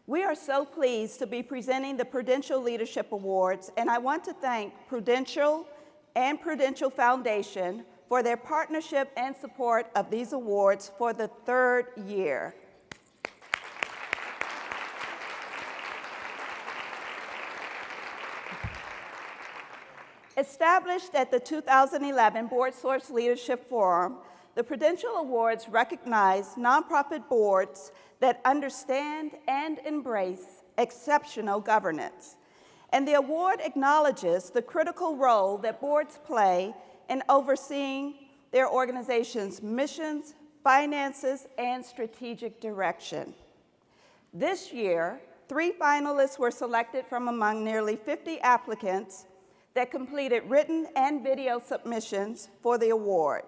We are so pleased to be presenting the Prudential Leadership Awards, and I want to thank Prudential and Prudential Foundation for their partnership and support of these awards for the third year. Established at the 2011 Board Source Leadership Forum, the Prudential Awards recognize nonprofit boards that understand and embrace exceptional governance. And the award acknowledges the critical role that boards play in overseeing their organization's missions, finances, and strategic direction. This year, 3 finalists were selected from among nearly 50 applicants that completed written and video submissions for the award.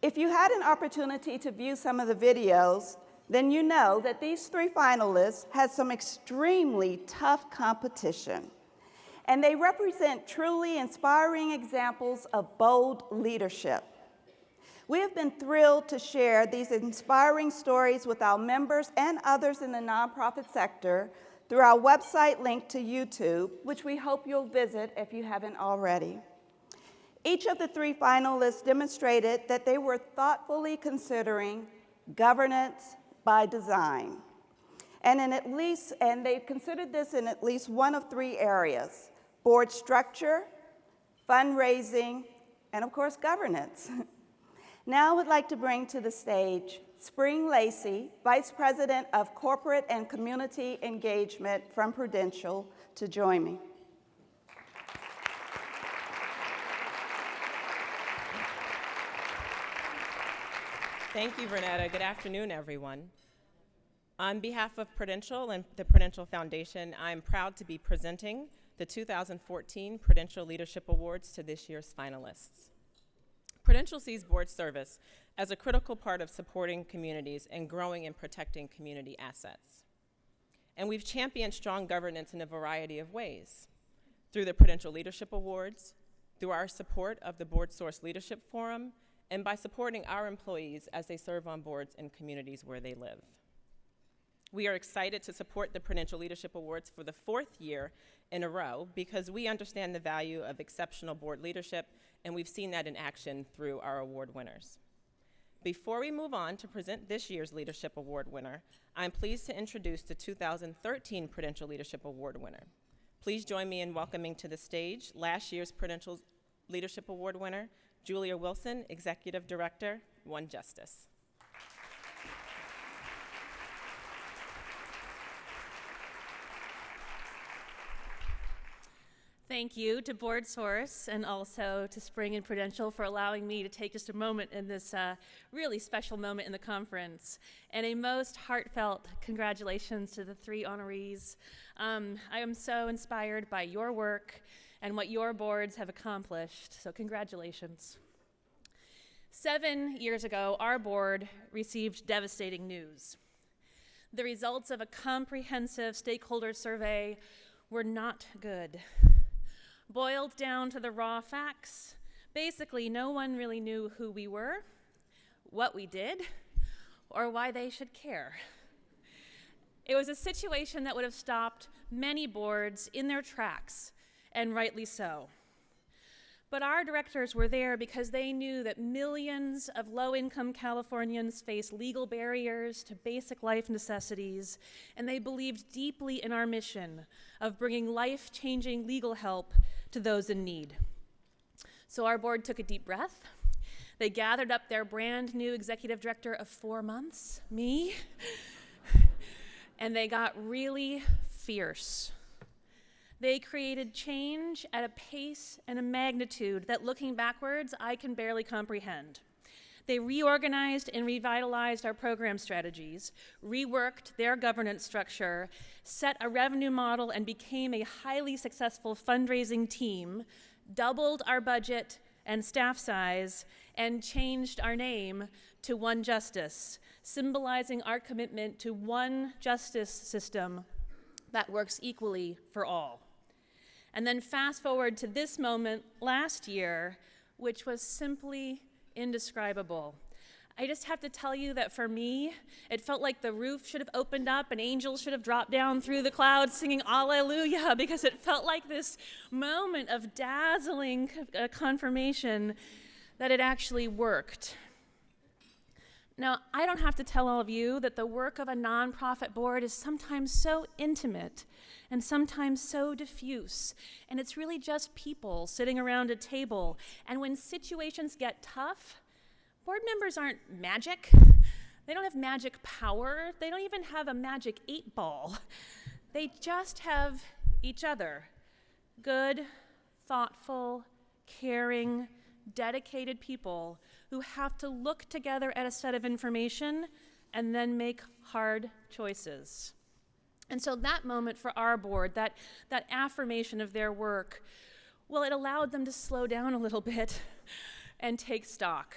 If you had an opportunity to view some of the videos, then you know that these 3 finalists had some extremely tough competition, and they represent truly inspiring examples of bold leadership. We have been thrilled to share these inspiring stories with our members and others in the nonprofit sector through our website linked to YouTube, which we hope you'll visit if you haven't already. Each of the 3 finalists demonstrated that they were thoughtfully considering governance by design. And they considered this in at least one of 3 areas: board structure, fundraising, and of course, governance. Now I would like to bring to the stage Spring Lacey, Vice President of Corporate and Community Engagement from Prudential, to join me. Thank you, Vernetta. Good afternoon, everyone. On behalf of Prudential and the Prudential Foundation, I'm proud to be presenting the 2014 Prudential Leadership Awards to this year's finalists. Prudential sees board service as a critical part of supporting communities and growing and protecting community assets. And we've championed strong governance in a variety of ways: through the Prudential Leadership Awards, through our support of the Board Source Leadership Forum, and by supporting our employees as they serve on boards in communities where they live. We are excited to support the Prudential Leadership Awards for the 4th year in a row because we understand the value of exceptional board leadership, and we've seen that in action through our award winners. Before we move on to present this year's Leadership Award winner, I'm pleased to introduce the 2013 Prudential Leadership Award winner. Please join me in welcoming to the stage last year's Prudential Leadership Award winner, Julia Wilson, Executive Director, One Justice. Thank you to Board Source and also to Spring and Prudential for allowing me to take just a moment in this really special moment in the conference. And a most heartfelt congratulations to the 3 honorees. I am so inspired by your work and what your boards have accomplished, so congratulations. 7 years ago, our board received devastating news. The results of a comprehensive stakeholder survey were not good. Boiled down to the raw facts, basically no one really knew who we were, what we did, or why they should care. It was a situation that would have stopped many boards in their tracks, and rightly so. But our directors were there because they knew that millions of low-income Californians face legal barriers to basic life necessities, and they believed deeply in our mission of bringing life-changing legal help to those in need. So our board took a deep breath. They gathered up their brand new executive director of 4 months, me, and they got really fierce. They created change at a pace and a magnitude that, looking backwards, I can barely comprehend. They reorganized and revitalized our program strategies, reworked their governance structure, set a revenue model, and became a highly successful fundraising team, doubled our budget and staff size, and changed our name to One Justice, symbolizing our commitment to one justice system that works equally for all. And then fast forward to this moment last year, which was simply indescribable. I just have to tell you that for me, it felt like the roof should have opened up and angels should have dropped down through the clouds singing Alleluia, because it felt like this moment of dazzling confirmation that it actually worked. Now, I don't have to tell all of you that the work of a nonprofit board is sometimes so intimate and sometimes so diffuse, and it's really just people sitting around a table. And when situations get tough, board members aren't magic. They don't have magic power. They don't even have a magic 8-ball. They just have each other. Good, thoughtful, caring, dedicated people who have to look together at a set of information and then make hard choices. And so that moment for our board, that affirmation of their work, well, it allowed them to slow down a little bit and take stock.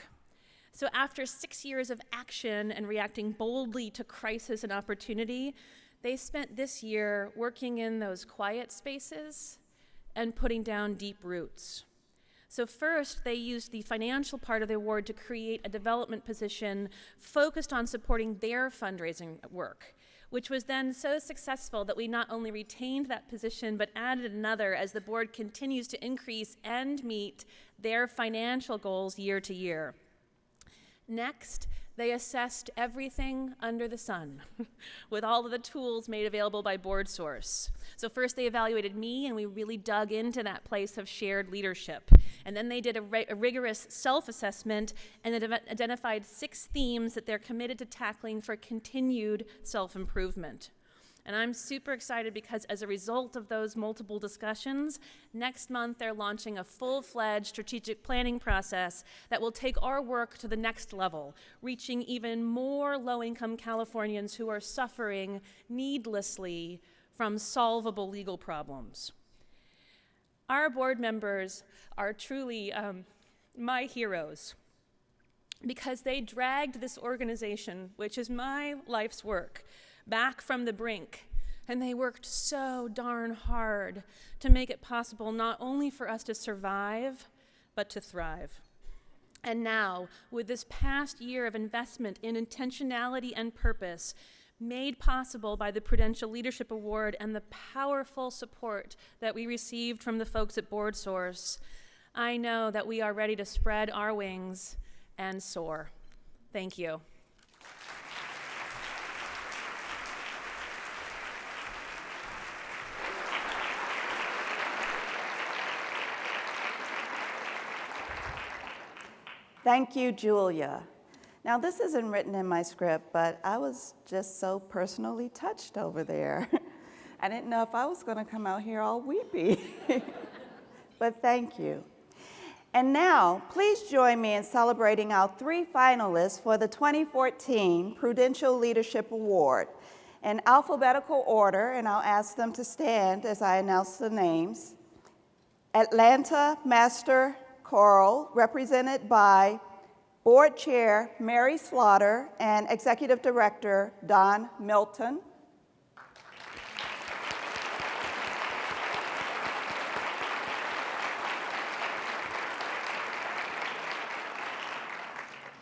So after 6 years of action and reacting boldly to crisis and opportunity, they spent this year working in those quiet spaces and putting down deep roots. So first, they used the financial part of the award to create a development position focused on supporting their fundraising work, which was then so successful that we not only retained that position, but added another as the board continues to increase and meet their financial goals year to year. Next, they assessed everything under the sun with all of the tools made available by BoardSource. So first they evaluated me, and we really dug into that place of shared leadership. And then they did a rigorous self-assessment and identified 6 themes that they're committed to tackling for continued self-improvement. And I'm super excited because as a result of those multiple discussions, next month they're launching a full-fledged strategic planning process that will take our work to the next level, reaching even more low-income Californians who are suffering needlessly from solvable legal problems. Our board members are truly my heroes because they dragged this organization, which is my life's work, back from the brink, and they worked so darn hard to make it possible not only for us to survive, but to thrive. And now, with this past year of investment in intentionality and purpose, made possible by the Prudential Leadership Award and the powerful support that we received from the folks at BoardSource, I know that we are ready to spread our wings and soar. Thank you. Thank you, Julia. Now, this isn't written in my script, but I was just so personally touched over there. I didn't know if I was going to come out here all weepy, but thank you. And now, please join me in celebrating our 3 finalists for the 2014 Prudential Leadership Award in alphabetical order, and I'll ask them to stand as I announce the names. Atlanta Master Choral, represented by Board Chair Mary Slaughter and Executive Director Don Milton.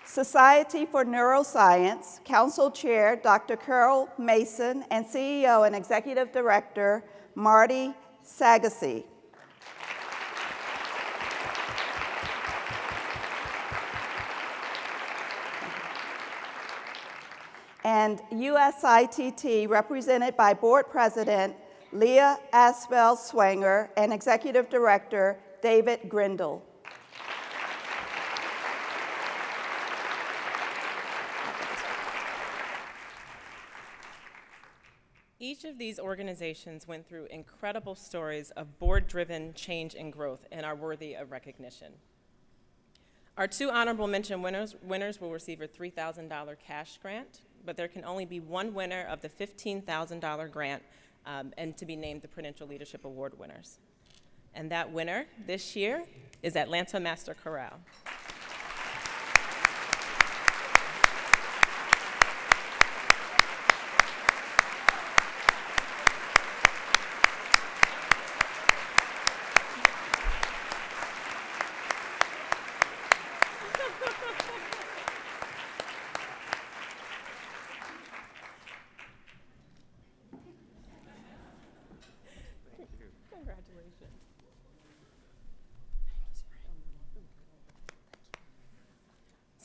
Society for Neuroscience, Council Chair Dr. Carol Mason and CEO and Executive Director Marty Sagassi. And USITT, represented by Board President Leah Asbel Swanger and Executive Director David Grindle. Each of these organizations went through incredible stories of board-driven change and growth and are worthy of recognition. Our 2 honorable mention winners will receive a $3,000 cash grant, but there can only be 1 winner of the $15,000 grant and to be named the Prudential Leadership Award winners. And that winner this year is Atlanta Master Chorale.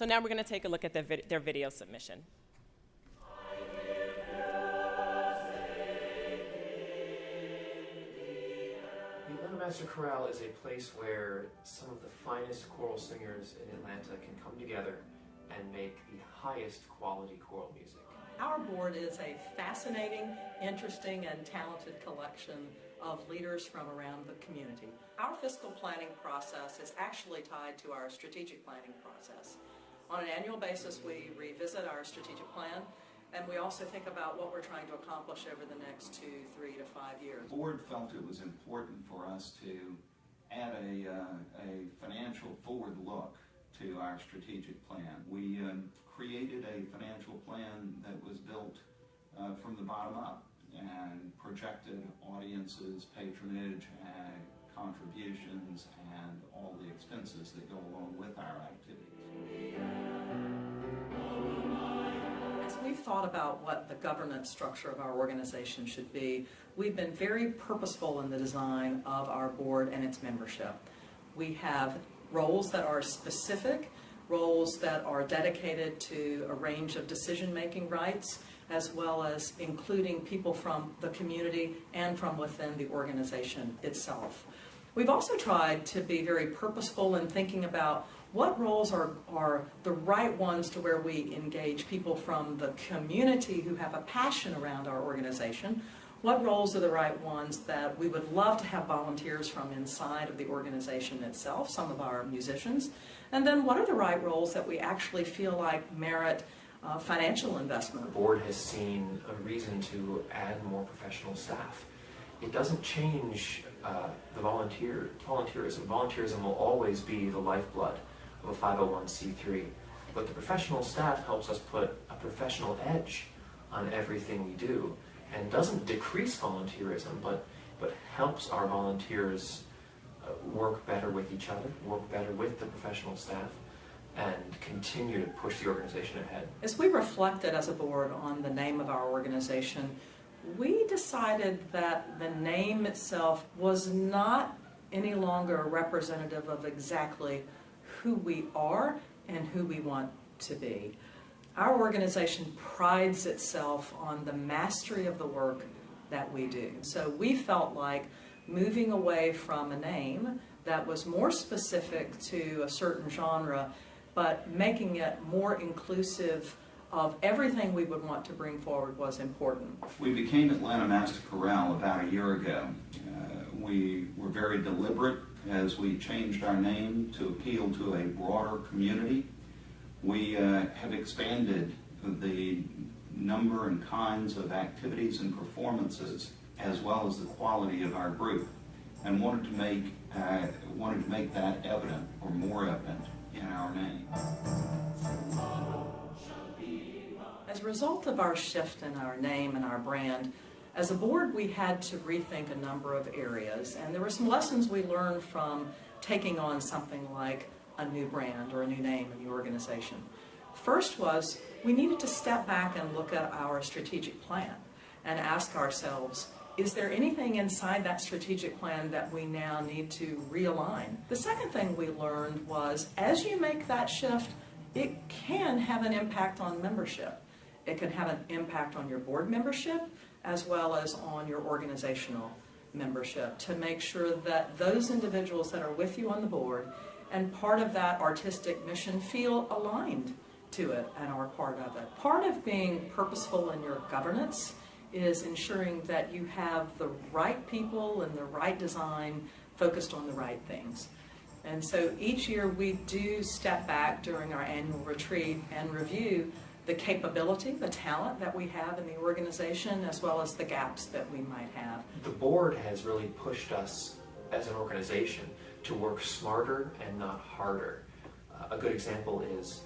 So now we're going to take a look at their video submission. The Atlanta Master Chorale is a place where some of the finest choral singers in Atlanta can come together and make the highest quality choral music. Our board is a fascinating, interesting, and talented collection of leaders from around the community. Our fiscal planning process is actually tied to our strategic planning process. On an annual basis, we revisit our strategic plan, and we also think about what we're trying to accomplish over the next 2, 3 to 5 years. The board felt it was important for us to add a financial forward look to our strategic plan. We created a financial plan that was built from the bottom up and projected audiences, patronage, contributions, and all the expenses that go along with our activities. As we've thought about what the governance structure of our organization should be, we've been very purposeful in the design of our board and its membership. We have roles that are specific, roles that are dedicated to a range of decision-making rights, as well as including people from the community and from within the organization itself. We've also tried to be very purposeful in thinking about what roles are the right ones to where we engage people from the community who have a passion around our organization. What roles are the right ones that we would love to have volunteers from inside of the organization itself, some of our musicians? And then what are the right roles that we actually feel like merit financial investment? The board has seen a reason to add more professional staff. It doesn't change the volunteerism. Volunteerism will always be the lifeblood of a 501c3, but the professional staff helps us put a professional edge on everything we do, and doesn't decrease volunteerism, but helps our volunteers work better with each other, work better with the professional staff, and continue to push the organization ahead. As we reflected as a board on the name of our organization, we decided that the name itself was not any longer representative of exactly who we are and who we want to be. Our organization prides itself on the mastery of the work that we do. So we felt like moving away from a name that was more specific to a certain genre, but making it more inclusive of everything we would want to bring forward was important. We became Atlanta Master Chorale about a year ago. We were very deliberate as we changed our name to appeal to a broader community. We have expanded the number and kinds of activities and performances, as well as the quality of our group, and wanted to make that evident, or more evident, in our name. As a result of our shift in our name and our brand, as a board we had to rethink a number of areas, and there were some lessons we learned from taking on something like a new brand or a new name in the organization. First was we needed to step back and look at our strategic plan and ask ourselves, is there anything inside that strategic plan that we now need to realign? The second thing we learned was as you make that shift, it can have an impact on membership. It can have an impact on your board membership as well as on your organizational membership, to make sure that those individuals that are with you on the board and part of that artistic mission feel aligned to it and are part of it. Part of being purposeful in your governance is ensuring that you have the right people and the right design focused on the right things. And so each year we do step back during our annual retreat and review the capability, the talent that we have in the organization, as well as the gaps that we might have. The board has really pushed us as an organization to work smarter and not harder. A good example is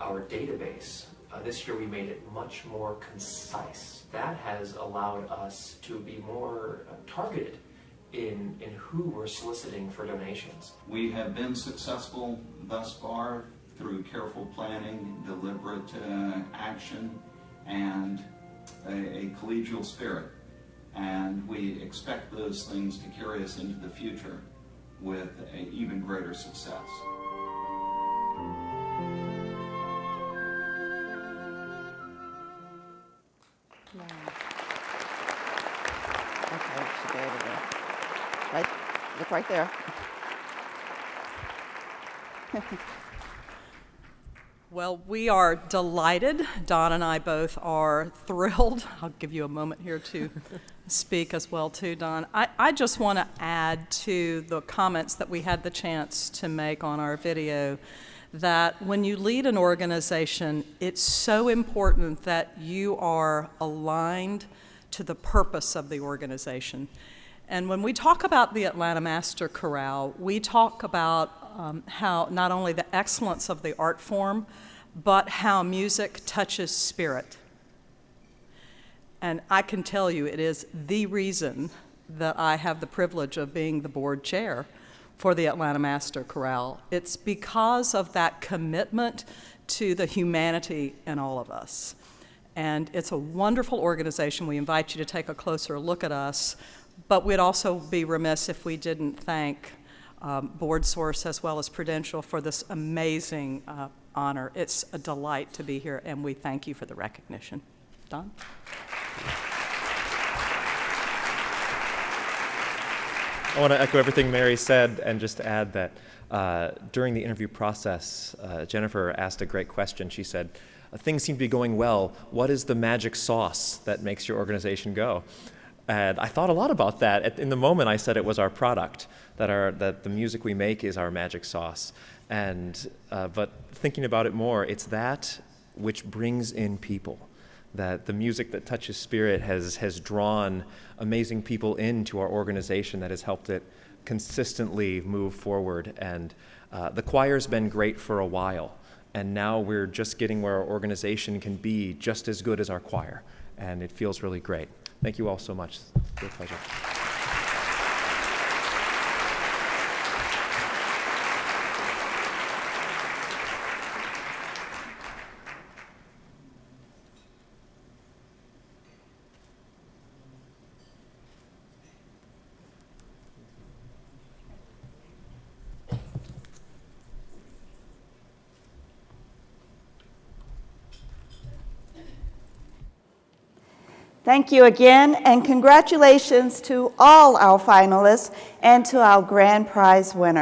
our database. This year we made it much more concise. That has allowed us to be more targeted in who we're soliciting for donations. We have been successful thus far through careful planning, deliberate action, and a collegial spirit. And we expect those things to carry us into the future with an even greater success. Okay, she gave it there. Right, look right there. Well, we are delighted. Don and I both are thrilled. I'll give you a moment here to speak as well, too, Don. I just want to add to the comments that we had the chance to make on our video that when you lead an organization, it's so important that you are aligned to the purpose of the organization. And when we talk about the Atlanta Master Chorale, we talk about how not only the excellence of the art form, but how music touches spirit. And I can tell you it is the reason that I have the privilege of being the board chair for the Atlanta Master Chorale. It's because of that commitment to the humanity in all of us. And it's a wonderful organization. We invite you to take a closer look at us, but we'd also be remiss if we didn't thank BoardSource as well as Prudential for this amazing honor. It's a delight to be here, and we thank you for the recognition. Don? I want to echo everything Mary said and just add that during the interview process, Jennifer asked a great question. She said, things seem to be going well. What is the magic sauce that makes your organization go? And I thought a lot about that. In the moment, I said it was our product, that the music we make is our magic sauce. But thinking about it more, it's that which brings in people. That the music that touches spirit has drawn amazing people into our organization that has helped it consistently move forward. And the choir's been great for a while, and now we're just getting where our organization can be just as good as our choir, and it feels really great. Thank you all so much. It's a pleasure. Thank you again, and congratulations to all our finalists and to our grand prize winner.